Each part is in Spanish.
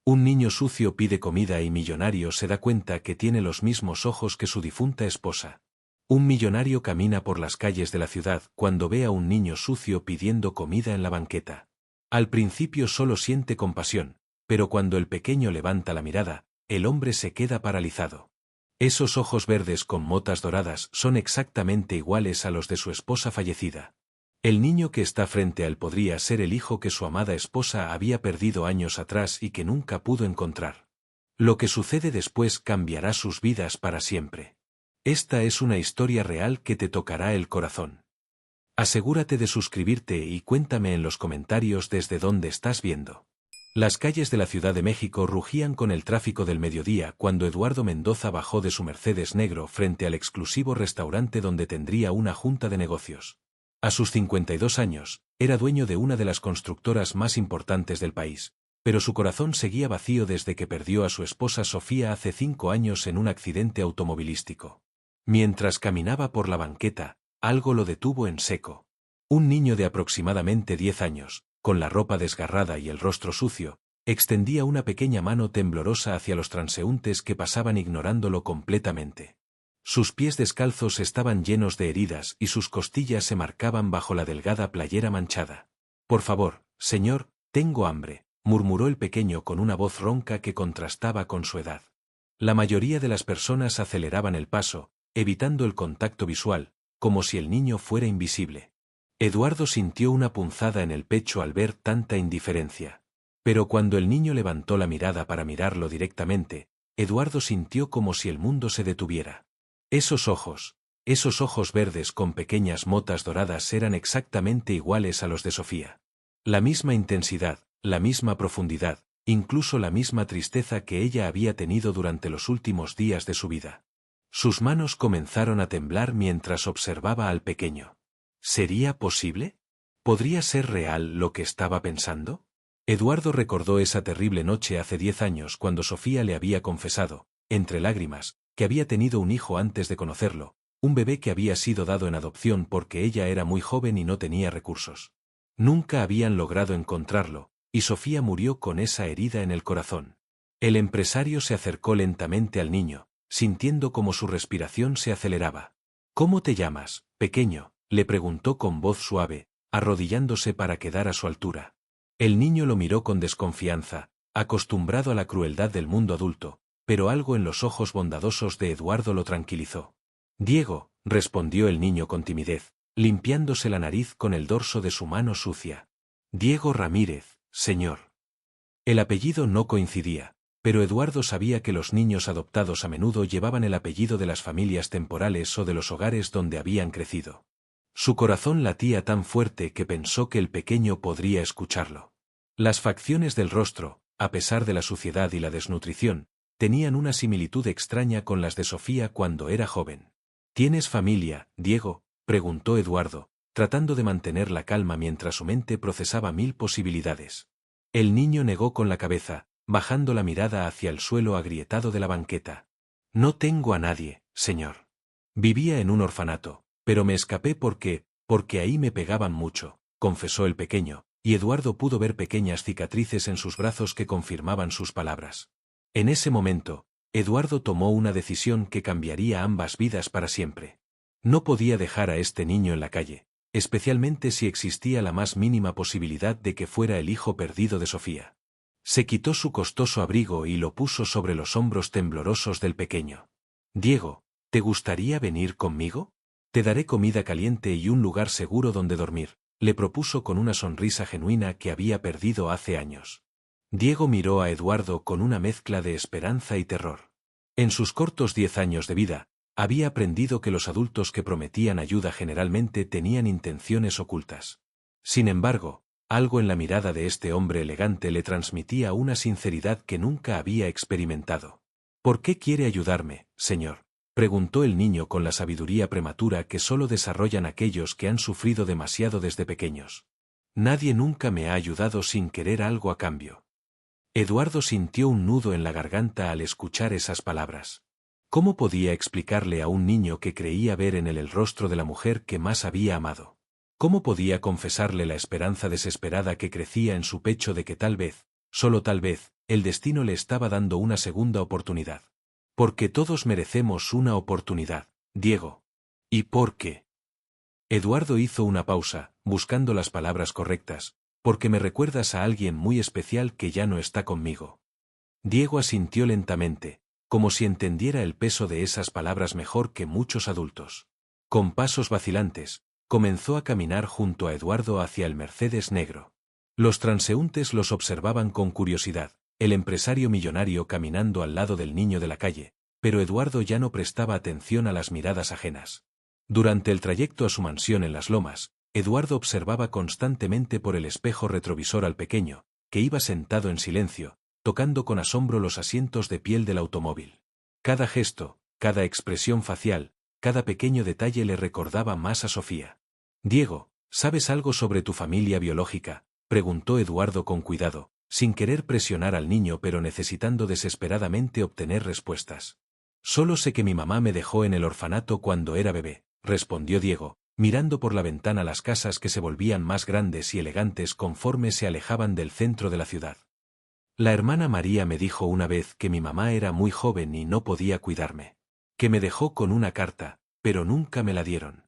Un niño sucio pide comida y millonario se da cuenta que tiene los mismos ojos que su difunta esposa. Un millonario camina por las calles de la ciudad cuando ve a un niño sucio pidiendo comida en la banqueta. Al principio solo siente compasión, pero cuando el pequeño levanta la mirada, el hombre se queda paralizado. Esos ojos verdes con motas doradas son exactamente iguales a los de su esposa fallecida. El niño que está frente a él podría ser el hijo que su amada esposa había perdido años atrás y que nunca pudo encontrar. Lo que sucede después cambiará sus vidas para siempre. Esta es una historia real que te tocará el corazón. Asegúrate de suscribirte y cuéntame en los comentarios desde dónde estás viendo. Las calles de la Ciudad de México rugían con el tráfico del mediodía cuando Eduardo Mendoza bajó de su Mercedes negro frente al exclusivo restaurante donde tendría una junta de negocios. A sus 52 años, era dueño de una de las constructoras más importantes del país, pero su corazón seguía vacío desde que perdió a su esposa Sofía hace 5 años en un accidente automovilístico. Mientras caminaba por la banqueta, algo lo detuvo en seco. Un niño de aproximadamente 10 años, con la ropa desgarrada y el rostro sucio, extendía una pequeña mano temblorosa hacia los transeúntes que pasaban ignorándolo completamente. Sus pies descalzos estaban llenos de heridas y sus costillas se marcaban bajo la delgada playera manchada. «Por favor, señor, tengo hambre», murmuró el pequeño con una voz ronca que contrastaba con su edad. La mayoría de las personas aceleraban el paso, evitando el contacto visual, como si el niño fuera invisible. Eduardo sintió una punzada en el pecho al ver tanta indiferencia. Pero cuando el niño levantó la mirada para mirarlo directamente, Eduardo sintió como si el mundo se detuviera. Esos ojos verdes con pequeñas motas doradas eran exactamente iguales a los de Sofía. La misma intensidad, la misma profundidad, incluso la misma tristeza que ella había tenido durante los últimos días de su vida. Sus manos comenzaron a temblar mientras observaba al pequeño. ¿Sería posible? ¿Podría ser real lo que estaba pensando? Eduardo recordó esa terrible noche hace 10 años cuando Sofía le había confesado, entre lágrimas, que había tenido un hijo antes de conocerlo, un bebé que había sido dado en adopción porque ella era muy joven y no tenía recursos. Nunca habían logrado encontrarlo, y Sofía murió con esa herida en el corazón. El empresario se acercó lentamente al niño, sintiendo como su respiración se aceleraba. «¿Cómo te llamas, pequeño?», le preguntó con voz suave, arrodillándose para quedar a su altura. El niño lo miró con desconfianza, acostumbrado a la crueldad del mundo adulto, pero algo en los ojos bondadosos de Eduardo lo tranquilizó. «Diego», respondió el niño con timidez, limpiándose la nariz con el dorso de su mano sucia. «Diego Ramírez, señor». El apellido no coincidía, pero Eduardo sabía que los niños adoptados a menudo llevaban el apellido de las familias temporales o de los hogares donde habían crecido. Su corazón latía tan fuerte que pensó que el pequeño podría escucharlo. Las facciones del rostro, a pesar de la suciedad y la desnutrición, tenían una similitud extraña con las de Sofía cuando era joven. «¿Tienes familia, Diego?», preguntó Eduardo, tratando de mantener la calma mientras su mente procesaba 1000 posibilidades. El niño negó con la cabeza, bajando la mirada hacia el suelo agrietado de la banqueta. «No tengo a nadie, señor. Vivía en un orfanato, pero me escapé porque ahí me pegaban mucho», confesó el pequeño, y Eduardo pudo ver pequeñas cicatrices en sus brazos que confirmaban sus palabras. En ese momento, Eduardo tomó una decisión que cambiaría ambas vidas para siempre. No podía dejar a este niño en la calle, especialmente si existía la más mínima posibilidad de que fuera el hijo perdido de Sofía. Se quitó su costoso abrigo y lo puso sobre los hombros temblorosos del pequeño. «Diego, ¿te gustaría venir conmigo? Te daré comida caliente y un lugar seguro donde dormir», le propuso con una sonrisa genuina que había perdido hace años. Diego miró a Eduardo con una mezcla de esperanza y terror. En sus cortos 10 años de vida, había aprendido que los adultos que prometían ayuda generalmente tenían intenciones ocultas. Sin embargo, algo en la mirada de este hombre elegante le transmitía una sinceridad que nunca había experimentado. «¿Por qué quiere ayudarme, señor?», preguntó el niño con la sabiduría prematura que solo desarrollan aquellos que han sufrido demasiado desde pequeños. «Nadie nunca me ha ayudado sin querer algo a cambio». Eduardo sintió un nudo en la garganta al escuchar esas palabras. ¿Cómo podía explicarle a un niño que creía ver en él el rostro de la mujer que más había amado? ¿Cómo podía confesarle la esperanza desesperada que crecía en su pecho de que tal vez, solo tal vez, el destino le estaba dando una segunda oportunidad. Porque todos merecemos una oportunidad, Diego. ¿Y por qué? Eduardo hizo una pausa, buscando las palabras correctas, porque me recuerdas a alguien muy especial que ya no está conmigo. Diego asintió lentamente, como si entendiera el peso de esas palabras mejor que muchos adultos. Con pasos vacilantes, comenzó a caminar junto a Eduardo hacia el Mercedes negro. Los transeúntes los observaban con curiosidad, el empresario millonario caminando al lado del niño de la calle, pero Eduardo ya no prestaba atención a las miradas ajenas. Durante el trayecto a su mansión en Las Lomas, Eduardo observaba constantemente por el espejo retrovisor al pequeño, que iba sentado en silencio, tocando con asombro los asientos de piel del automóvil. Cada gesto, cada expresión facial, cada pequeño detalle le recordaba más a Sofía. Diego, ¿sabes algo sobre tu familia biológica?, preguntó Eduardo con cuidado, sin querer presionar al niño pero necesitando desesperadamente obtener respuestas. Solo sé que mi mamá me dejó en el orfanato cuando era bebé, respondió Diego, mirando por la ventana las casas que se volvían más grandes y elegantes conforme se alejaban del centro de la ciudad. La hermana María me dijo una vez que mi mamá era muy joven y no podía cuidarme. Que me dejó con una carta, pero nunca me la dieron.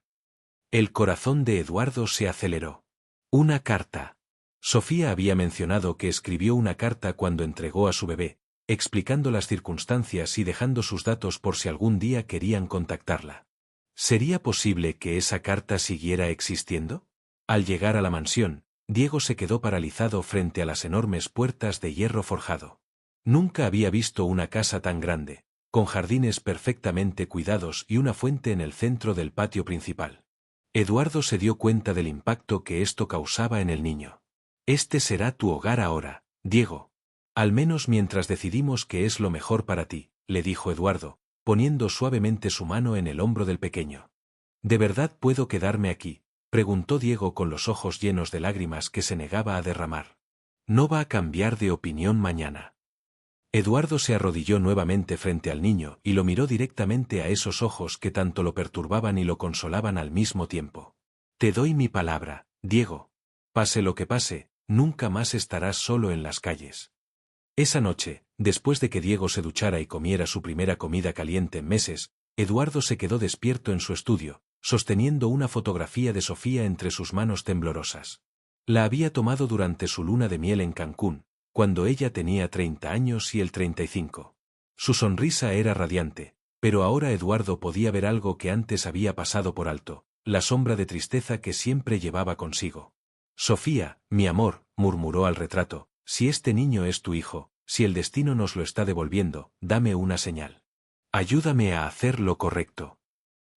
El corazón de Eduardo se aceleró. Una carta. Sofía había mencionado que escribió una carta cuando entregó a su bebé, explicando las circunstancias y dejando sus datos por si algún día querían contactarla. ¿Sería posible que esa carta siguiera existiendo? Al llegar a la mansión, Diego se quedó paralizado frente a las enormes puertas de hierro forjado. Nunca había visto una casa tan grande, con jardines perfectamente cuidados y una fuente en el centro del patio principal. Eduardo se dio cuenta del impacto que esto causaba en el niño. Este será tu hogar ahora, Diego. Al menos mientras decidimos qué es lo mejor para ti, le dijo Eduardo, poniendo suavemente su mano en el hombro del pequeño. ¿De verdad puedo quedarme aquí?, preguntó Diego con los ojos llenos de lágrimas que se negaba a derramar. No va a cambiar de opinión mañana. Eduardo se arrodilló nuevamente frente al niño y lo miró directamente a esos ojos que tanto lo perturbaban y lo consolaban al mismo tiempo. Te doy mi palabra, Diego. Pase lo que pase, nunca más estarás solo en las calles. Esa noche, después de que Diego se duchara y comiera su primera comida caliente en meses, Eduardo se quedó despierto en su estudio, sosteniendo una fotografía de Sofía entre sus manos temblorosas. La había tomado durante su luna de miel en Cancún, cuando ella tenía 30 años y él 35. Su sonrisa era radiante, pero ahora Eduardo podía ver algo que antes había pasado por alto, la sombra de tristeza que siempre llevaba consigo. Sofía, mi amor, murmuró al retrato, si este niño es tu hijo, si el destino nos lo está devolviendo, dame una señal. Ayúdame a hacer lo correcto.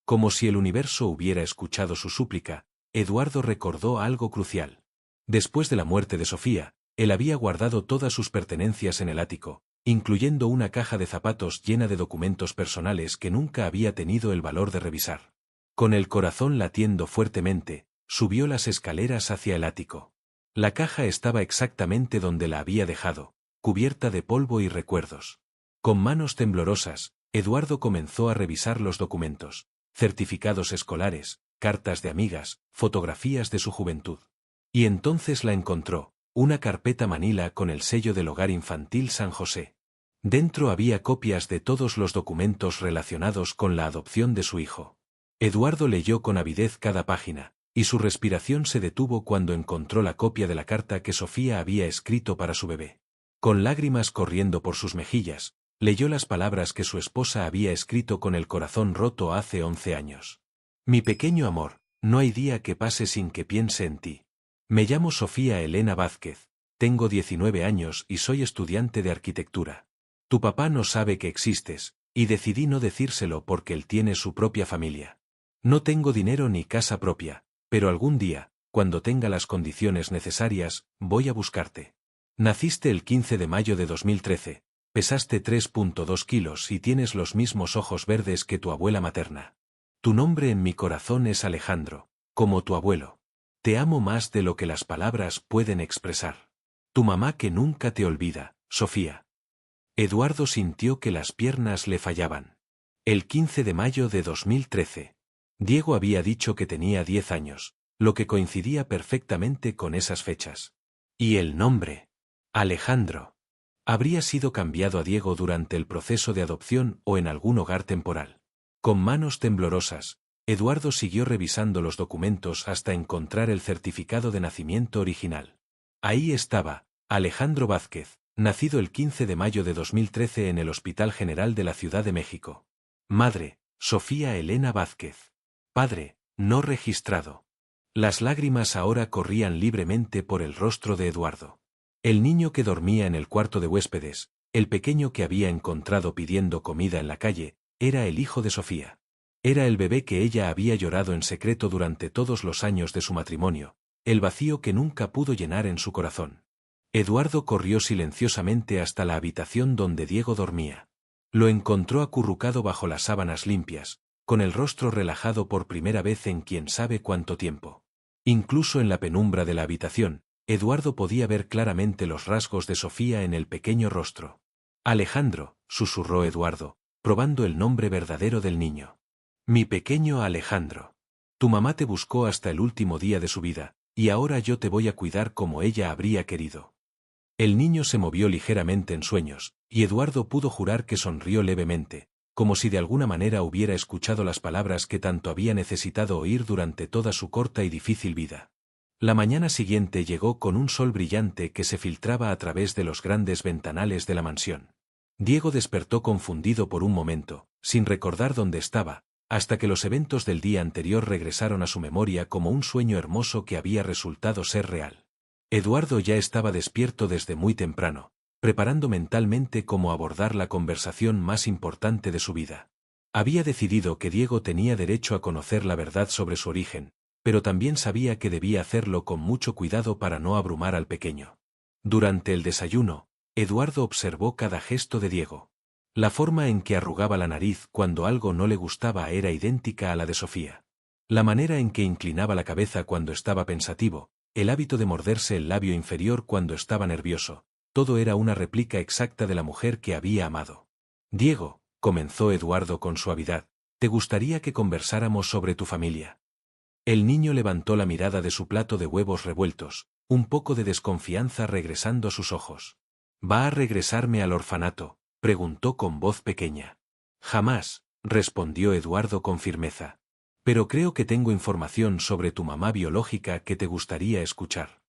Como si el universo hubiera escuchado su súplica, Eduardo recordó algo crucial. Después de la muerte de Sofía, él había guardado todas sus pertenencias en el ático, incluyendo una caja de zapatos llena de documentos personales que nunca había tenido el valor de revisar. Con el corazón latiendo fuertemente, subió las escaleras hacia el ático. La caja estaba exactamente donde la había dejado, cubierta de polvo y recuerdos. Con manos temblorosas, Eduardo comenzó a revisar los documentos, certificados escolares, cartas de amigas, fotografías de su juventud. Y entonces la encontró, una carpeta manila con el sello del Hogar Infantil San José. Dentro había copias de todos los documentos relacionados con la adopción de su hijo. Eduardo leyó con avidez cada página, y su respiración se detuvo cuando encontró la copia de la carta que Sofía había escrito para su bebé. Con lágrimas corriendo por sus mejillas, leyó las palabras que su esposa había escrito con el corazón roto hace 11 años. Mi pequeño amor, no hay día que pase sin que piense en ti. Me llamo Sofía Elena Vázquez, tengo 19 años y soy estudiante de arquitectura. Tu papá no sabe que existes, y decidí no decírselo porque él tiene su propia familia. No tengo dinero ni casa propia, pero algún día, cuando tenga las condiciones necesarias, voy a buscarte. Naciste el 15 de mayo de 2013, pesaste 3,2 kilos y tienes los mismos ojos verdes que tu abuela materna. Tu nombre en mi corazón es Alejandro, como tu abuelo. Te amo más de lo que las palabras pueden expresar. Tu mamá que nunca te olvida, Sofía. Eduardo sintió que las piernas le fallaban. El 15 de mayo de 2013. Diego había dicho que tenía 10 años, lo que coincidía perfectamente con esas fechas. Y el nombre. Alejandro. Habría sido cambiado a Diego durante el proceso de adopción o en algún hogar temporal. Con manos temblorosas, Eduardo siguió revisando los documentos hasta encontrar el certificado de nacimiento original. Ahí estaba, Alejandro Vázquez, nacido el 15 de mayo de 2013 en el Hospital General de la Ciudad de México. Madre, Sofía Elena Vázquez. Padre, no registrado. Las lágrimas ahora corrían libremente por el rostro de Eduardo. El niño que dormía en el cuarto de huéspedes, el pequeño que había encontrado pidiendo comida en la calle, era el hijo de Sofía. Era el bebé que ella había llorado en secreto durante todos los años de su matrimonio, el vacío que nunca pudo llenar en su corazón. Eduardo corrió silenciosamente hasta la habitación donde Diego dormía. Lo encontró acurrucado bajo las sábanas limpias, con el rostro relajado por primera vez en quién sabe cuánto tiempo. Incluso en la penumbra de la habitación, Eduardo podía ver claramente los rasgos de Sofía en el pequeño rostro. Alejandro, susurró Eduardo, probando el nombre verdadero del niño. Mi pequeño Alejandro. Tu mamá te buscó hasta el último día de su vida, y ahora yo te voy a cuidar como ella habría querido. El niño se movió ligeramente en sueños, y Eduardo pudo jurar que sonrió levemente, como si de alguna manera hubiera escuchado las palabras que tanto había necesitado oír durante toda su corta y difícil vida. La mañana siguiente llegó con un sol brillante que se filtraba a través de los grandes ventanales de la mansión. Diego despertó confundido por un momento, sin recordar dónde estaba, hasta que los eventos del día anterior regresaron a su memoria como un sueño hermoso que había resultado ser real. Eduardo ya estaba despierto desde muy temprano, preparando mentalmente cómo abordar la conversación más importante de su vida. Había decidido que Diego tenía derecho a conocer la verdad sobre su origen, pero también sabía que debía hacerlo con mucho cuidado para no abrumar al pequeño. Durante el desayuno, Eduardo observó cada gesto de Diego. La forma en que arrugaba la nariz cuando algo no le gustaba era idéntica a la de Sofía. La manera en que inclinaba la cabeza cuando estaba pensativo, el hábito de morderse el labio inferior cuando estaba nervioso, todo era una réplica exacta de la mujer que había amado. Diego, comenzó Eduardo con suavidad, ¿te gustaría que conversáramos sobre tu familia? El niño levantó la mirada de su plato de huevos revueltos, un poco de desconfianza regresando a sus ojos. ¿Va a regresarme al orfanato?, preguntó con voz pequeña. Jamás, respondió Eduardo con firmeza. Pero creo que tengo información sobre tu mamá biológica que te gustaría escuchar.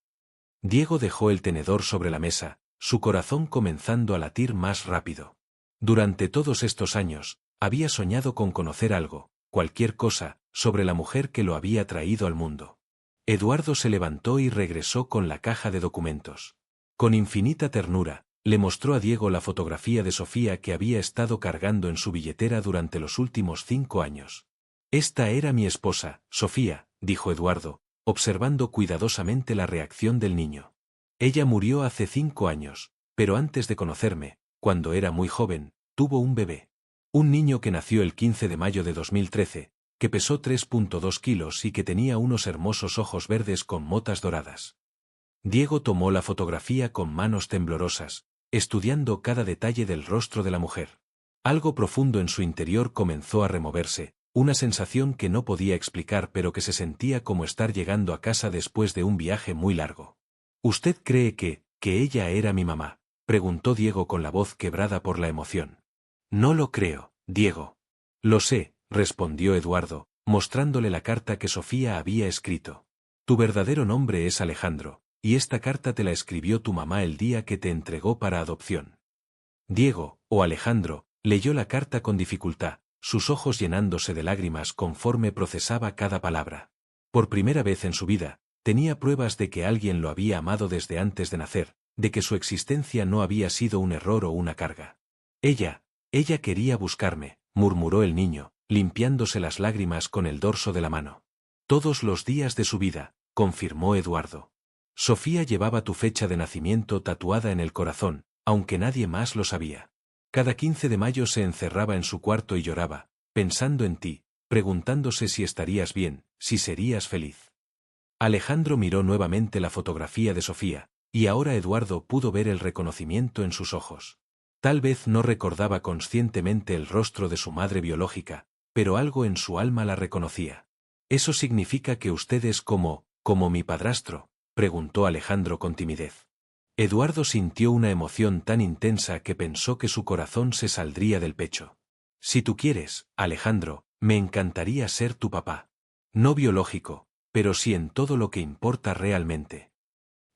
Diego dejó el tenedor sobre la mesa, su corazón comenzando a latir más rápido. Durante todos estos años, había soñado con conocer algo, cualquier cosa, sobre la mujer que lo había traído al mundo. Eduardo se levantó y regresó con la caja de documentos. Con infinita ternura, le mostró a Diego la fotografía de Sofía que había estado cargando en su billetera durante los últimos 5 años. Esta era mi esposa, Sofía, dijo Eduardo, observando cuidadosamente la reacción del niño. Ella murió hace 5 años, pero antes de conocerme, cuando era muy joven, tuvo un bebé. Un niño que nació el 15 de mayo de 2013, que pesó 3.2 kilos y que tenía unos hermosos ojos verdes con motas doradas. Diego tomó la fotografía con manos temblorosas, estudiando cada detalle del rostro de la mujer. Algo profundo en su interior comenzó a removerse, una sensación que no podía explicar pero que se sentía como estar llegando a casa después de un viaje muy largo. ¿Usted cree que ella era mi mamá?, preguntó Diego con la voz quebrada por la emoción. No lo creo, Diego. Lo sé, respondió Eduardo, mostrándole la carta que Sofía había escrito. Tu verdadero nombre es Alejandro, y esta carta te la escribió tu mamá el día que te entregó para adopción. Diego, o Alejandro, leyó la carta con dificultad, sus ojos llenándose de lágrimas conforme procesaba cada palabra. Por primera vez en su vida, tenía pruebas de que alguien lo había amado desde antes de nacer, de que su existencia no había sido un error o una carga. Ella quería buscarme, murmuró el niño, limpiándose las lágrimas con el dorso de la mano. Todos los días de su vida, confirmó Eduardo. Sofía llevaba tu fecha de nacimiento tatuada en el corazón, aunque nadie más lo sabía. Cada 15 de mayo se encerraba en su cuarto y lloraba, pensando en ti, preguntándose si estarías bien, si serías feliz. Alejandro miró nuevamente la fotografía de Sofía, y ahora Eduardo pudo ver el reconocimiento en sus ojos. Tal vez no recordaba conscientemente el rostro de su madre biológica, pero algo en su alma la reconocía. ¿Eso significa que usted es como mi padrastro?, preguntó Alejandro con timidez. Eduardo sintió una emoción tan intensa que pensó que su corazón se saldría del pecho. Si tú quieres, Alejandro, me encantaría ser tu papá. No biológico, pero sí en todo lo que importa realmente.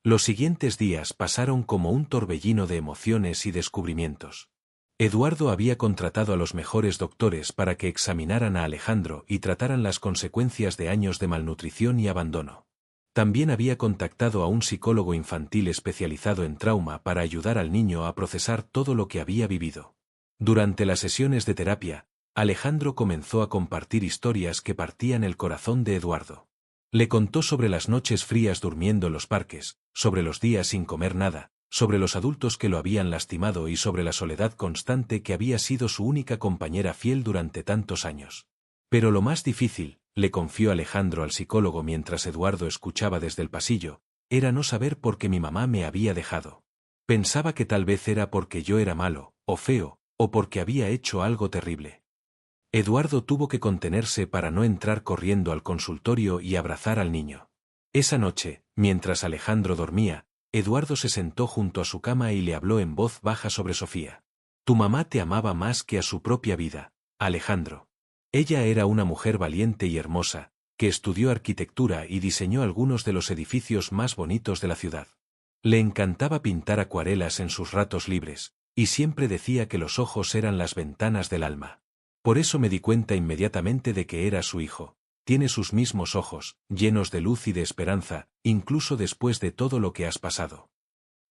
Los siguientes días pasaron como un torbellino de emociones y descubrimientos. Eduardo había contratado a los mejores doctores para que examinaran a Alejandro y trataran las consecuencias de años de malnutrición y abandono. También había contactado a un psicólogo infantil especializado en trauma para ayudar al niño a procesar todo lo que había vivido. Durante las sesiones de terapia, Alejandro comenzó a compartir historias que partían el corazón de Eduardo. Le contó sobre las noches frías durmiendo en los parques, sobre los días sin comer nada, sobre los adultos que lo habían lastimado y sobre la soledad constante que había sido su única compañera fiel durante tantos años. Pero lo más difícil, le confió Alejandro al psicólogo mientras Eduardo escuchaba desde el pasillo, era no saber por qué mi mamá me había dejado. Pensaba que tal vez era porque yo era malo, o feo, o porque había hecho algo terrible. Eduardo tuvo que contenerse para no entrar corriendo al consultorio y abrazar al niño. Esa noche, mientras Alejandro dormía, Eduardo se sentó junto a su cama y le habló en voz baja sobre Sofía. Tu mamá te amaba más que a su propia vida, Alejandro. Ella era una mujer valiente y hermosa, que estudió arquitectura y diseñó algunos de los edificios más bonitos de la ciudad. Le encantaba pintar acuarelas en sus ratos libres, y siempre decía que los ojos eran las ventanas del alma. Por eso me di cuenta inmediatamente de que era su hijo. Tiene sus mismos ojos, llenos de luz y de esperanza, incluso después de todo lo que has pasado.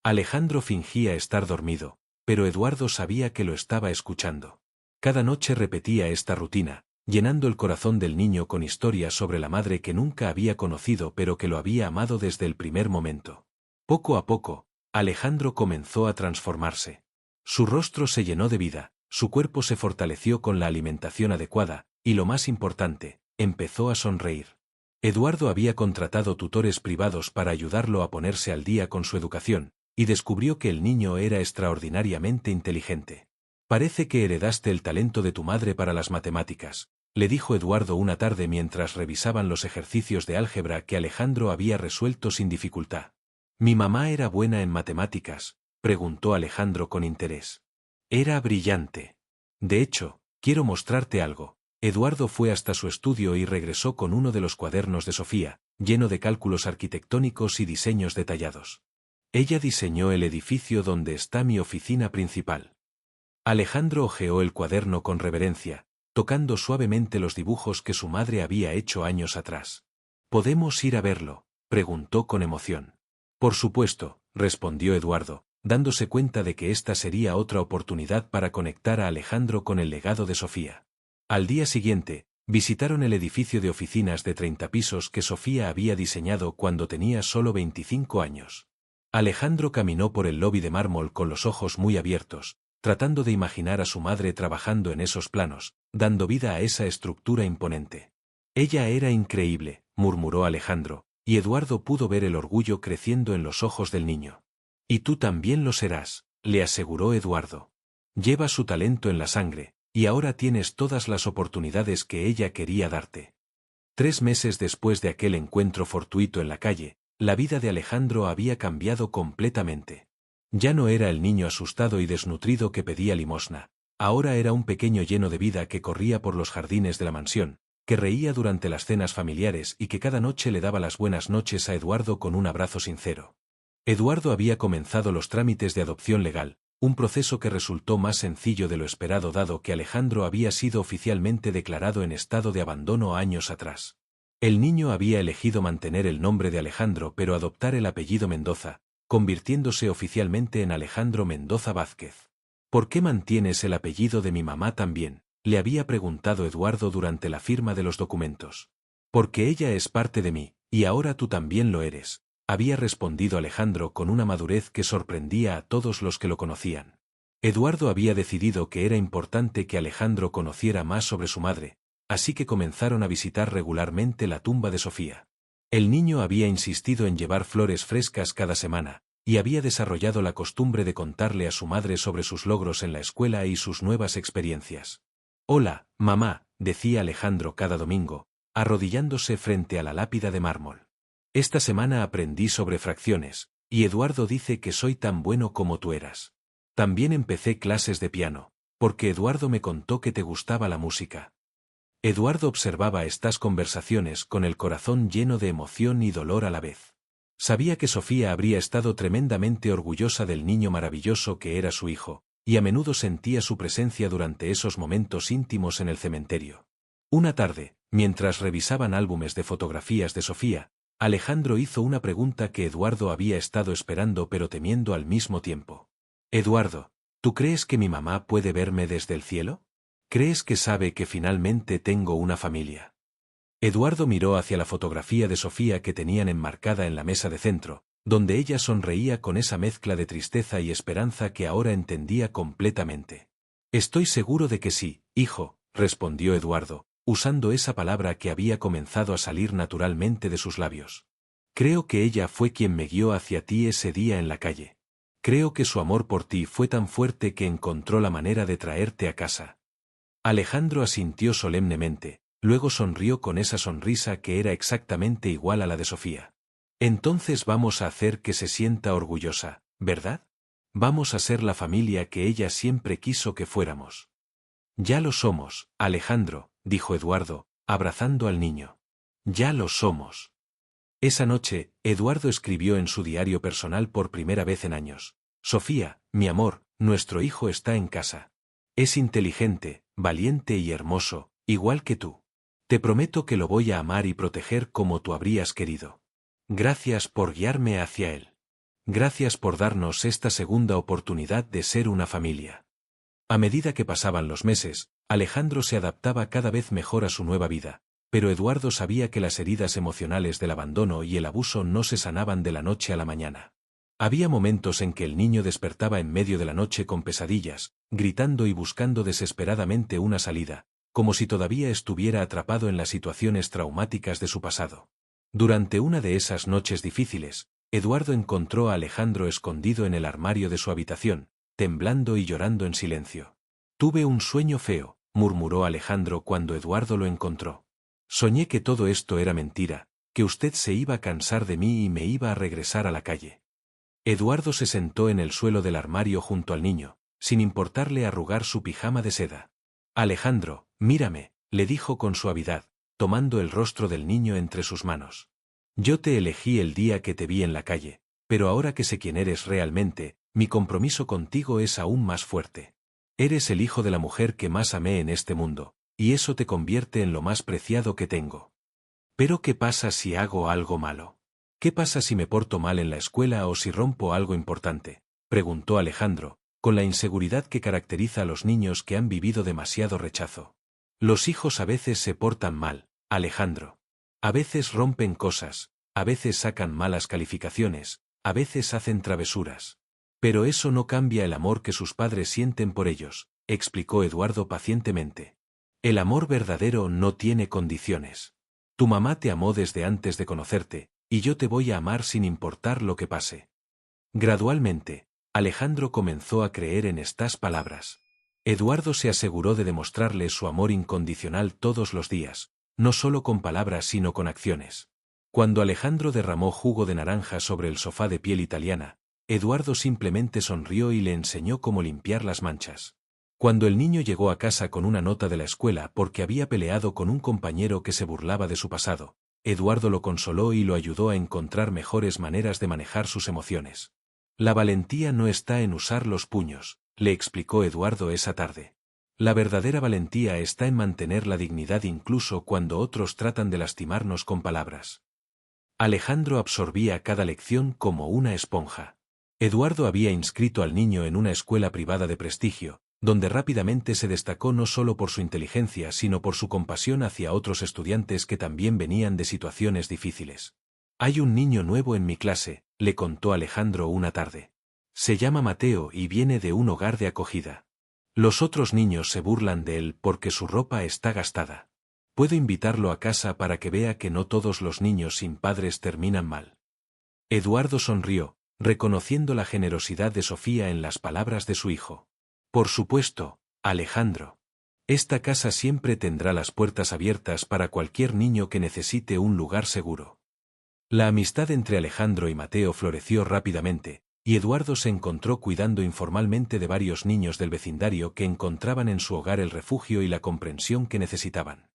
Alejandro fingía estar dormido, pero Eduardo sabía que lo estaba escuchando. Cada noche repetía esta rutina, llenando el corazón del niño con historias sobre la madre que nunca había conocido pero que lo había amado desde el primer momento. Poco a poco, Alejandro comenzó a transformarse. Su rostro se llenó de vida, su cuerpo se fortaleció con la alimentación adecuada, y lo más importante, empezó a sonreír. Eduardo había contratado tutores privados para ayudarlo a ponerse al día con su educación, y descubrió que el niño era extraordinariamente inteligente. Parece que heredaste el talento de tu madre para las matemáticas, le dijo Eduardo una tarde mientras revisaban los ejercicios de álgebra que Alejandro había resuelto sin dificultad. ¿Mi mamá era buena en matemáticas?, preguntó Alejandro con interés. Era brillante. De hecho, quiero mostrarte algo. Eduardo fue hasta su estudio y regresó con uno de los cuadernos de Sofía, lleno de cálculos arquitectónicos y diseños detallados. Ella diseñó el edificio donde está mi oficina principal. Alejandro hojeó el cuaderno con reverencia, tocando suavemente los dibujos que su madre había hecho años atrás. ¿Podemos ir a verlo?, preguntó con emoción. Por supuesto, respondió Eduardo, dándose cuenta de que esta sería otra oportunidad para conectar a Alejandro con el legado de Sofía. Al día siguiente, visitaron el edificio de oficinas de 30 pisos que Sofía había diseñado cuando tenía solo 25 años. Alejandro caminó por el lobby de mármol con los ojos muy abiertos, tratando de imaginar a su madre trabajando en esos planos, dando vida a esa estructura imponente. Ella era increíble, murmuró Alejandro, y Eduardo pudo ver el orgullo creciendo en los ojos del niño. Y tú también lo serás, le aseguró Eduardo. Llevas su talento en la sangre, y ahora tienes todas las oportunidades que ella quería darte. 3 meses después de aquel encuentro fortuito en la calle, la vida de Alejandro había cambiado completamente. Ya no era el niño asustado y desnutrido que pedía limosna, ahora era un pequeño lleno de vida que corría por los jardines de la mansión, que reía durante las cenas familiares y que cada noche le daba las buenas noches a Eduardo con un abrazo sincero. Eduardo había comenzado los trámites de adopción legal, un proceso que resultó más sencillo de lo esperado dado que Alejandro había sido oficialmente declarado en estado de abandono años atrás. El niño había elegido mantener el nombre de Alejandro pero adoptar el apellido Mendoza, convirtiéndose oficialmente en Alejandro Mendoza Vázquez. ¿Por qué mantienes el apellido de mi mamá también?, le había preguntado Eduardo durante la firma de los documentos. Porque ella es parte de mí, y ahora tú también lo eres, había respondido Alejandro con una madurez que sorprendía a todos los que lo conocían. Eduardo había decidido que era importante que Alejandro conociera más sobre su madre, así que comenzaron a visitar regularmente la tumba de Sofía. El niño había insistido en llevar flores frescas cada semana, y había desarrollado la costumbre de contarle a su madre sobre sus logros en la escuela y sus nuevas experiencias. «Hola, mamá», decía Alejandro cada domingo, arrodillándose frente a la lápida de mármol. «Esta semana aprendí sobre fracciones, Y Eduardo dice que soy tan bueno como tú eras. También empecé clases de piano, porque Eduardo me contó que te gustaba la música. Eduardo observaba estas conversaciones con el corazón lleno de emoción y dolor a la vez. Sabía que Sofía habría estado tremendamente orgullosa del niño maravilloso que era su hijo, y a menudo sentía su presencia durante esos momentos íntimos en el cementerio. Una tarde, mientras revisaban álbumes de fotografías de Sofía, Alejandro hizo una pregunta que Eduardo había estado esperando pero temiendo al mismo tiempo. Eduardo, ¿tú crees que mi mamá puede verme desde el cielo? ¿Crees que sabe que finalmente tengo una familia? Eduardo miró hacia la fotografía de Sofía que tenían enmarcada en la mesa de centro, donde ella sonreía con esa mezcla de tristeza y esperanza que ahora entendía completamente. Estoy seguro de que sí, hijo, respondió Eduardo, usando esa palabra que había comenzado a salir naturalmente de sus labios. Creo que ella fue quien me guió hacia ti ese día en la calle. Creo que su amor por ti fue tan fuerte que encontró la manera de traerte a casa. Alejandro asintió solemnemente, luego sonrió con esa sonrisa que era exactamente igual a la de Sofía. Entonces vamos a hacer que se sienta orgullosa, ¿verdad? Vamos a ser la familia que ella siempre quiso que fuéramos. Ya lo somos, Alejandro, dijo Eduardo, abrazando al niño. Ya lo somos. Esa noche, Eduardo escribió en su diario personal por primera vez en años. Sofía, mi amor, nuestro hijo está en casa. Es inteligente, valiente y hermoso, igual que tú. Te prometo que lo voy a amar y proteger como tú habrías querido. Gracias por guiarme hacia él. Gracias por darnos esta segunda oportunidad de ser una familia. A medida que pasaban los meses, Alejandro se adaptaba cada vez mejor a su nueva vida, pero Eduardo sabía que las heridas emocionales del abandono y el abuso no se sanaban de la noche a la mañana. Había momentos en que el niño despertaba en medio de la noche con pesadillas, gritando y buscando desesperadamente una salida, como si todavía estuviera atrapado en las situaciones traumáticas de su pasado. Durante una de esas noches difíciles, Eduardo encontró a Alejandro escondido en el armario de su habitación, temblando y llorando en silencio. Tuve un sueño feo, murmuró Alejandro cuando Eduardo lo encontró. Soñé que todo esto era mentira, que usted se iba a cansar de mí y me iba a regresar a la calle. Eduardo se sentó en el suelo del armario junto al niño, sin importarle arrugar su pijama de seda. Alejandro, mírame, le dijo con suavidad, tomando el rostro del niño entre sus manos. Yo te elegí el día que te vi en la calle, pero ahora que sé quién eres realmente, mi compromiso contigo es aún más fuerte. Eres el hijo de la mujer que más amé en este mundo, y eso te convierte en lo más preciado que tengo. Pero ¿qué pasa si hago algo malo? ¿Qué pasa si me porto mal en la escuela o si rompo algo importante? Preguntó Alejandro, con la inseguridad que caracteriza a los niños que han vivido demasiado rechazo. Los hijos a veces se portan mal, Alejandro. A veces rompen cosas, a veces sacan malas calificaciones, a veces hacen travesuras. Pero eso no cambia el amor que sus padres sienten por ellos, explicó Eduardo pacientemente. El amor verdadero no tiene condiciones. Tu mamá te amó desde antes de conocerte, y yo te voy a amar sin importar lo que pase. Gradualmente, Alejandro comenzó a creer en estas palabras. Eduardo se aseguró de demostrarle su amor incondicional todos los días, no solo con palabras sino con acciones. Cuando Alejandro derramó jugo de naranja sobre el sofá de piel italiana, Eduardo simplemente sonrió y le enseñó cómo limpiar las manchas. Cuando el niño llegó a casa con una nota de la escuela porque había peleado con un compañero que se burlaba de su pasado, Eduardo lo consoló y lo ayudó a encontrar mejores maneras de manejar sus emociones. La valentía no está en usar los puños, le explicó Eduardo esa tarde. La verdadera valentía está en mantener la dignidad incluso cuando otros tratan de lastimarnos con palabras. Alejandro absorbía cada lección como una esponja. Eduardo había inscrito al niño en una escuela privada de prestigio, donde rápidamente se destacó no solo por su inteligencia sino por su compasión hacia otros estudiantes que también venían de situaciones difíciles. Hay un niño nuevo en mi clase, le contó Alejandro una tarde. Se llama Mateo y viene de un hogar de acogida. Los otros niños se burlan de él porque su ropa está gastada. Puedo invitarlo a casa para que vea que no todos los niños sin padres terminan mal. Eduardo sonrió, reconociendo la generosidad de Sofía en las palabras de su hijo. Por supuesto, Alejandro. Esta casa siempre tendrá las puertas abiertas para cualquier niño que necesite un lugar seguro. La amistad entre Alejandro y Mateo floreció rápidamente, y Eduardo se encontró cuidando informalmente de varios niños del vecindario que encontraban en su hogar el refugio y la comprensión que necesitaban.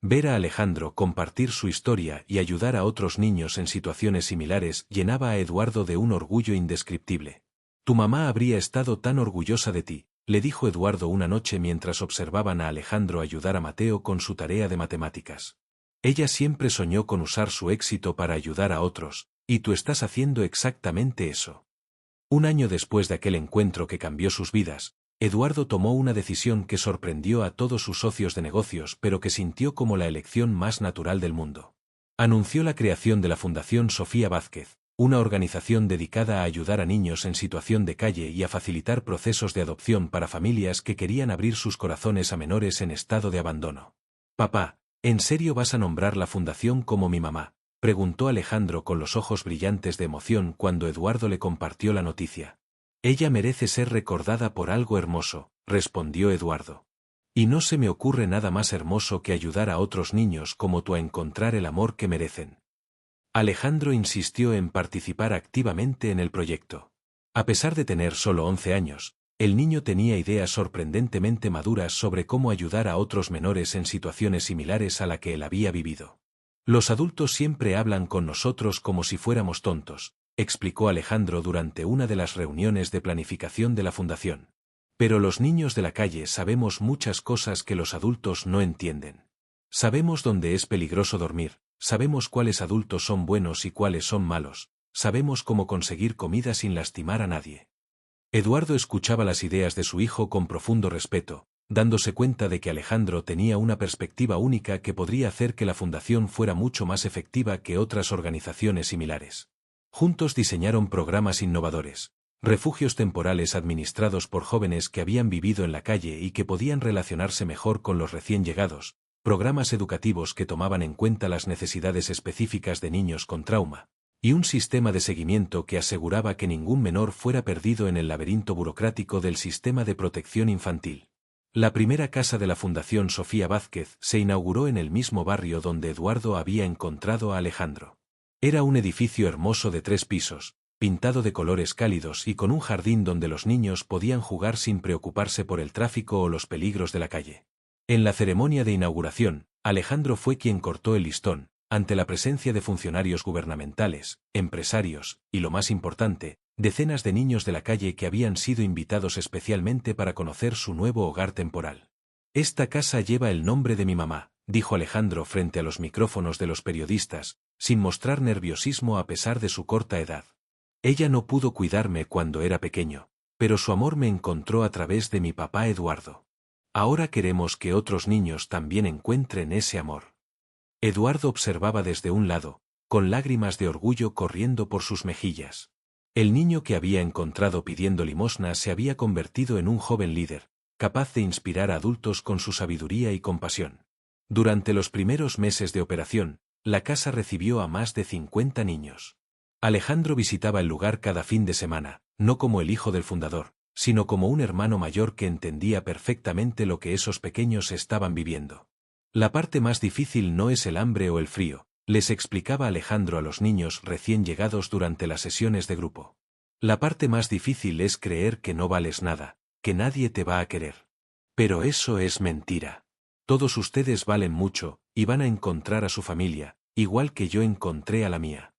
Ver a Alejandro compartir su historia y ayudar a otros niños en situaciones similares llenaba a Eduardo de un orgullo indescriptible. Tu mamá habría estado tan orgullosa de ti, le dijo Eduardo una noche mientras observaban a Alejandro ayudar a Mateo con su tarea de matemáticas. Ella siempre soñó con usar su éxito para ayudar a otros, y tú estás haciendo exactamente eso. Un año después de aquel encuentro que cambió sus vidas, Eduardo tomó una decisión que sorprendió a todos sus socios de negocios pero que sintió como la elección más natural del mundo. Anunció la creación de la Fundación Sofía Vázquez, una organización dedicada a ayudar a niños en situación de calle y a facilitar procesos de adopción para familias que querían abrir sus corazones a menores en estado de abandono. Papá, ¿en serio vas a nombrar la fundación como mi mamá?, preguntó Alejandro con los ojos brillantes de emoción cuando Eduardo le compartió la noticia. Ella merece ser recordada por algo hermoso, respondió Eduardo. Y no se me ocurre nada más hermoso que ayudar a otros niños como tú a encontrar el amor que merecen. Alejandro insistió en participar activamente en el proyecto. A pesar de tener solo 11 años, el niño tenía ideas sorprendentemente maduras sobre cómo ayudar a otros menores en situaciones similares a la que él había vivido. Los adultos siempre hablan con nosotros como si fuéramos tontos, explicó Alejandro durante una de las reuniones de planificación de la fundación. Pero los niños de la calle sabemos muchas cosas que los adultos no entienden. Sabemos dónde es peligroso dormir, sabemos cuáles adultos son buenos y cuáles son malos, sabemos cómo conseguir comida sin lastimar a nadie. Eduardo escuchaba las ideas de su hijo con profundo respeto, dándose cuenta de que Alejandro tenía una perspectiva única que podría hacer que la fundación fuera mucho más efectiva que otras organizaciones similares. Juntos diseñaron programas innovadores, refugios temporales administrados por jóvenes que habían vivido en la calle y que podían relacionarse mejor con los recién llegados, programas educativos que tomaban en cuenta las necesidades específicas de niños con trauma, y un sistema de seguimiento que aseguraba que ningún menor fuera perdido en el laberinto burocrático del sistema de protección infantil. La primera casa de la Fundación Sofía Vázquez se inauguró en el mismo barrio donde Eduardo había encontrado a Alejandro. Era un edificio hermoso de 3 pisos, pintado de colores cálidos y con un jardín donde los niños podían jugar sin preocuparse por el tráfico o los peligros de la calle. En la ceremonia de inauguración, Alejandro fue quien cortó el listón, ante la presencia de funcionarios gubernamentales, empresarios, y lo más importante, decenas de niños de la calle que habían sido invitados especialmente para conocer su nuevo hogar temporal. Esta casa lleva el nombre de mi mamá, dijo Alejandro frente a los micrófonos de los periodistas, sin mostrar nerviosismo a pesar de su corta edad. Ella no pudo cuidarme cuando era pequeño, pero su amor me encontró a través de mi papá Eduardo. Ahora queremos que otros niños también encuentren ese amor. Eduardo observaba desde un lado, con lágrimas de orgullo corriendo por sus mejillas. El niño que había encontrado pidiendo limosna se había convertido en un joven líder, capaz de inspirar a adultos con su sabiduría y compasión. Durante los primeros meses de operación, la casa recibió a más de 50 niños. Alejandro visitaba el lugar cada fin de semana, no como el hijo del fundador, sino como un hermano mayor que entendía perfectamente lo que esos pequeños estaban viviendo. La parte más difícil no es el hambre o el frío, les explicaba Alejandro a los niños recién llegados durante las sesiones de grupo. La parte más difícil es creer que no vales nada, que nadie te va a querer. Pero eso es mentira. Todos ustedes valen mucho, y van a encontrar a su familia, igual que yo encontré a la mía.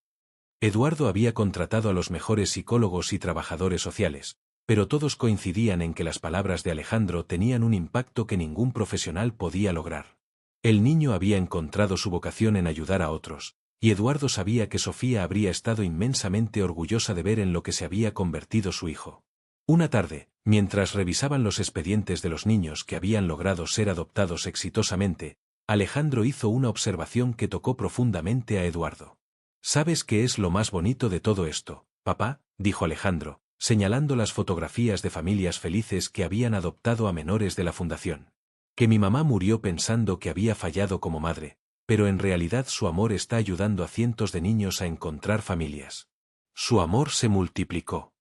Eduardo había contratado a los mejores psicólogos y trabajadores sociales, pero todos coincidían en que las palabras de Alejandro tenían un impacto que ningún profesional podía lograr. El niño había encontrado su vocación en ayudar a otros, y Eduardo sabía que Sofía habría estado inmensamente orgullosa de ver en lo que se había convertido su hijo. Una tarde, mientras revisaban los expedientes de los niños que habían logrado ser adoptados exitosamente, Alejandro hizo una observación que tocó profundamente a Eduardo. ¿Sabes qué es lo más bonito de todo esto, papá?, dijo Alejandro, señalando las fotografías de familias felices que habían adoptado a menores de la fundación. Que mi mamá murió pensando que había fallado como madre, pero en realidad su amor está ayudando a cientos de niños a encontrar familias. Su amor se multiplicó.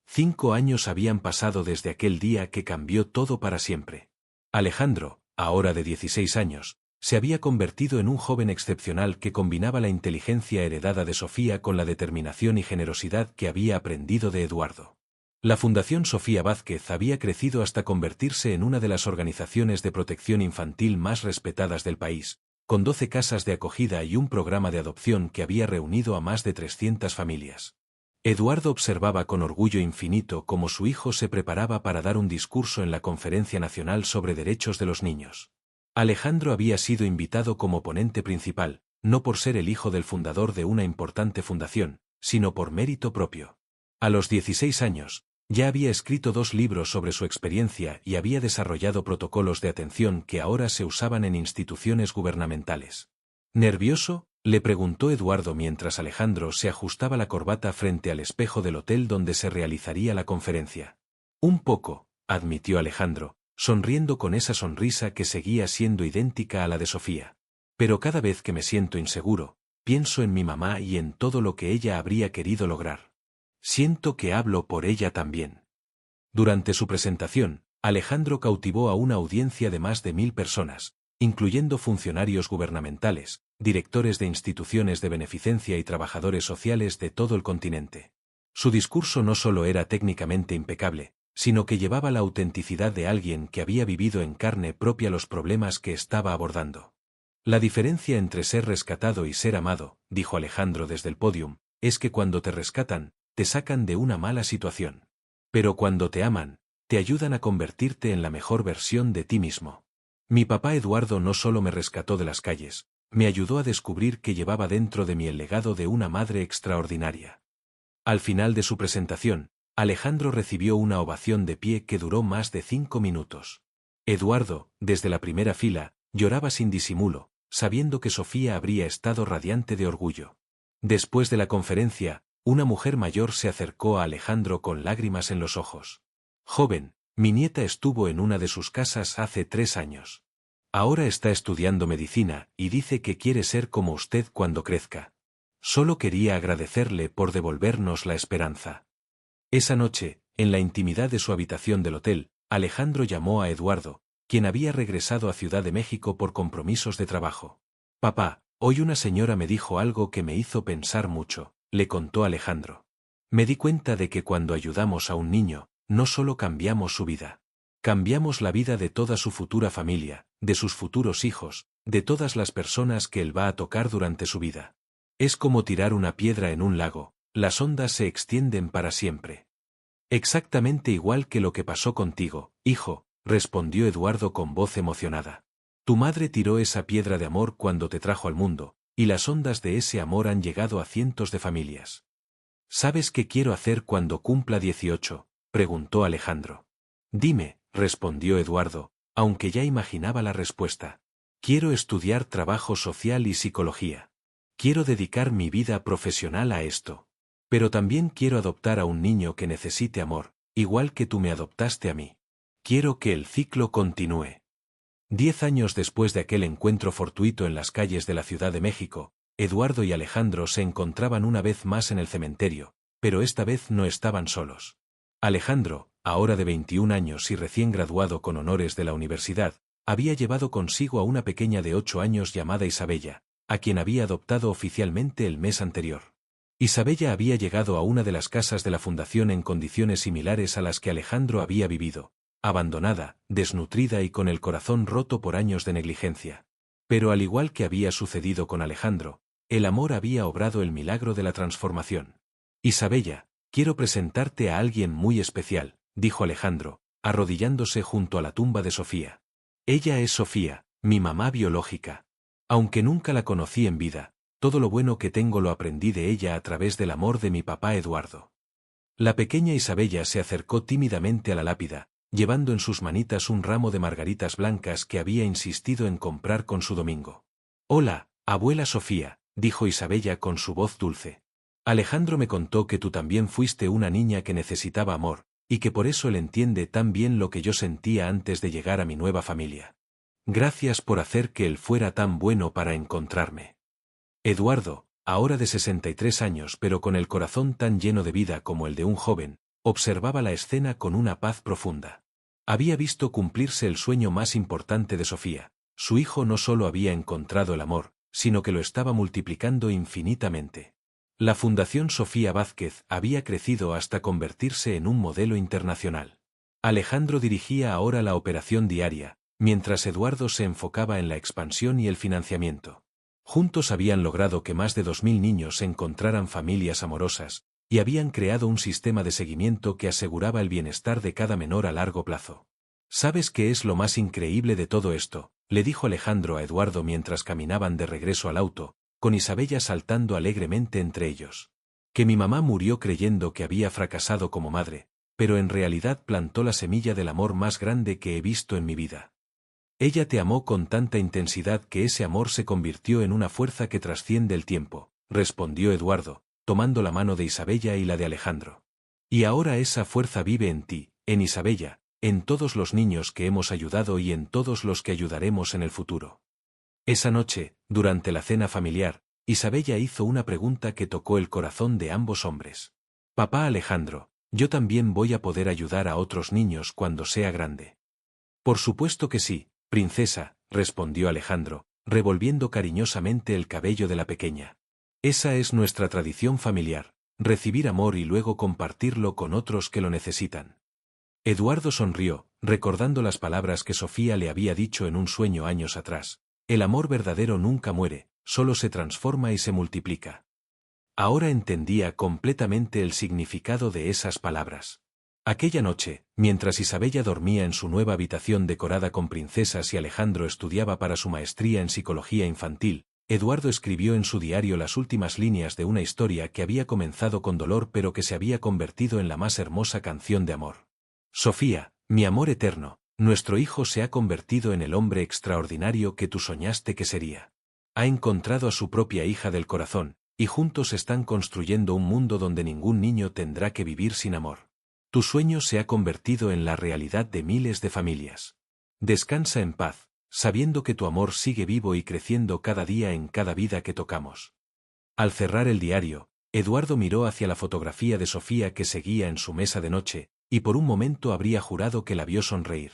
5 años habían pasado desde aquel día que cambió todo para siempre. Alejandro, ahora de 16 años, Se había convertido en un joven excepcional que combinaba la inteligencia heredada de Sofía con la determinación y generosidad que había aprendido de Eduardo. La Fundación Sofía Vázquez había crecido hasta convertirse en una de las organizaciones de protección infantil más respetadas del país, con 12 casas de acogida y un programa de adopción que había reunido a más de 300 familias. Eduardo observaba con orgullo infinito cómo su hijo se preparaba para dar un discurso en la Conferencia Nacional sobre Derechos de los Niños. Alejandro había sido invitado como ponente principal, no por ser el hijo del fundador de una importante fundación, sino por mérito propio. A los 16 años, ya había escrito 2 libros sobre su experiencia y había desarrollado protocolos de atención que ahora se usaban en instituciones gubernamentales. ¿Nervioso?, le preguntó Eduardo mientras Alejandro se ajustaba la corbata frente al espejo del hotel donde se realizaría la conferencia. Un poco, admitió Alejandro, sonriendo con esa sonrisa que seguía siendo idéntica a la de Sofía. Pero cada vez que me siento inseguro, pienso en mi mamá y en todo lo que ella habría querido lograr. Siento que hablo por ella también. Durante su presentación, Alejandro cautivó a una audiencia de más de 1000 personas, incluyendo funcionarios gubernamentales, directores de instituciones de beneficencia y trabajadores sociales de todo el continente. Su discurso no solo era técnicamente impecable, sino que llevaba la autenticidad de alguien que había vivido en carne propia los problemas que estaba abordando. La diferencia entre ser rescatado y ser amado, dijo Alejandro desde el podium, es que cuando te rescatan, te sacan de una mala situación. Pero cuando te aman, te ayudan a convertirte en la mejor versión de ti mismo. Mi papá Eduardo no solo me rescató de las calles, me ayudó a descubrir que llevaba dentro de mí el legado de una madre extraordinaria. Al final de su presentación, Alejandro recibió una ovación de pie que duró más de 5 minutos. Eduardo, desde la primera fila, lloraba sin disimulo, sabiendo que Sofía habría estado radiante de orgullo. Después de la conferencia, una mujer mayor se acercó a Alejandro con lágrimas en los ojos. Joven, mi nieta estuvo en una de sus casas hace 3 años. Ahora está estudiando medicina y dice que quiere ser como usted cuando crezca. Solo quería agradecerle por devolvernos la esperanza. Esa noche, en la intimidad de su habitación del hotel, Alejandro llamó a Eduardo, quien había regresado a Ciudad de México por compromisos de trabajo. Papá, hoy una señora me dijo algo que me hizo pensar mucho, le contó Alejandro. Me di cuenta de que cuando ayudamos a un niño, no solo cambiamos su vida. Cambiamos la vida de toda su futura familia, de sus futuros hijos, de todas las personas que él va a tocar durante su vida. Es como tirar una piedra en un lago, las ondas se extienden para siempre. Exactamente igual que lo que pasó contigo, hijo, respondió Eduardo con voz emocionada. Tu madre tiró esa piedra de amor cuando te trajo al mundo, y las ondas de ese amor han llegado a cientos de familias. ¿Sabes qué quiero hacer cuando cumpla 18? Preguntó Alejandro. Dime, respondió Eduardo, aunque ya imaginaba la respuesta. Quiero estudiar trabajo social y psicología. Quiero dedicar mi vida profesional a esto. Pero también quiero adoptar a un niño que necesite amor, igual que tú me adoptaste a mí. Quiero que el ciclo continúe. 10 años después de aquel encuentro fortuito en las calles de la Ciudad de México, Eduardo y Alejandro se encontraban una vez más en el cementerio, pero esta vez no estaban solos. Alejandro, ahora de 21 años y recién graduado con honores de la universidad, había llevado consigo a una pequeña de 8 años llamada Isabella, a quien había adoptado oficialmente el mes anterior. Isabella había llegado a una de las casas de la fundación en condiciones similares a las que Alejandro había vivido, abandonada, desnutrida y con el corazón roto por años de negligencia. Pero al igual que había sucedido con Alejandro, el amor había obrado el milagro de la transformación. Isabella, quiero presentarte a alguien muy especial, dijo Alejandro, arrodillándose junto a la tumba de Sofía. Ella es Sofía, mi mamá biológica. Aunque nunca la conocí en vida, todo lo bueno que tengo lo aprendí de ella a través del amor de mi papá Eduardo. La pequeña Isabella se acercó tímidamente a la lápida, llevando en sus manitas un ramo de margaritas blancas que había insistido en comprar con su domingo. Hola, abuela Sofía, dijo Isabella con su voz dulce. Alejandro me contó que tú también fuiste una niña que necesitaba amor, y que por eso él entiende tan bien lo que yo sentía antes de llegar a mi nueva familia. Gracias por hacer que él fuera tan bueno para encontrarme. Eduardo, ahora de 63 años pero con el corazón tan lleno de vida como el de un joven, observaba la escena con una paz profunda. Había visto cumplirse el sueño más importante de Sofía, Su hijo no solo había encontrado el amor, sino que lo estaba multiplicando infinitamente. La Fundación Sofía Vázquez había crecido hasta convertirse en un modelo internacional. Alejandro dirigía ahora la operación diaria, mientras Eduardo se enfocaba en la expansión y el financiamiento. Juntos habían logrado que más de 2000 niños encontraran familias amorosas, y habían creado un sistema de seguimiento que aseguraba el bienestar de cada menor a largo plazo. ¿Sabes qué es lo más increíble de todo esto?, le dijo Alejandro a Eduardo mientras caminaban de regreso al auto, con Isabella saltando alegremente entre ellos. Que mi mamá murió creyendo que había fracasado como madre, pero en realidad plantó la semilla del amor más grande que he visto en mi vida. Ella te amó con tanta intensidad que ese amor se convirtió en una fuerza que trasciende el tiempo, respondió Eduardo, tomando la mano de Isabella y la de Alejandro. Y ahora esa fuerza vive en ti, en Isabella, en todos los niños que hemos ayudado y en todos los que ayudaremos en el futuro. Esa noche, durante la cena familiar, Isabella hizo una pregunta que tocó el corazón de ambos hombres. Papá Alejandro, ¿yo también voy a poder ayudar a otros niños cuando sea grande? Por supuesto que sí, princesa, respondió Alejandro, revolviendo cariñosamente el cabello de la pequeña. Esa es nuestra tradición familiar, recibir amor y luego compartirlo con otros que lo necesitan. Eduardo sonrió, recordando las palabras que Sofía le había dicho en un sueño años atrás. El amor verdadero nunca muere, solo se transforma y se multiplica. Ahora entendía completamente el significado de esas palabras. Aquella noche, mientras Isabella dormía en su nueva habitación decorada con princesas y Alejandro estudiaba para su maestría en psicología infantil, Eduardo escribió en su diario las últimas líneas de una historia que había comenzado con dolor pero que se había convertido en la más hermosa canción de amor. Sofía, mi amor eterno, nuestro hijo se ha convertido en el hombre extraordinario que tú soñaste que sería. Ha encontrado a su propia hija del corazón, y juntos están construyendo un mundo donde ningún niño tendrá que vivir sin amor. Tu sueño se ha convertido en la realidad de miles de familias. Descansa en paz, sabiendo que tu amor sigue vivo y creciendo cada día en cada vida que tocamos. Al cerrar el diario, Eduardo miró hacia la fotografía de Sofía que seguía en su mesa de noche, y por un momento habría jurado que la vio sonreír.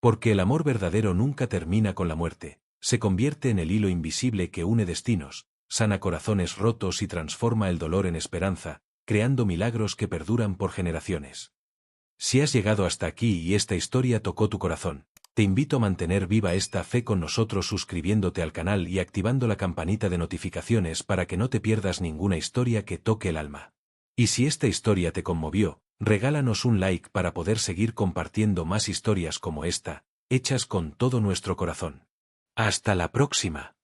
Porque el amor verdadero nunca termina con la muerte, se convierte en el hilo invisible que une destinos, sana corazones rotos y transforma el dolor en esperanza, creando milagros que perduran por generaciones. Si has llegado hasta aquí y esta historia tocó tu corazón, te invito a mantener viva esta fe con nosotros suscribiéndote al canal y activando la campanita de notificaciones para que no te pierdas ninguna historia que toque el alma. Y si esta historia te conmovió, regálanos un like para poder seguir compartiendo más historias como esta, hechas con todo nuestro corazón. ¡Hasta la próxima!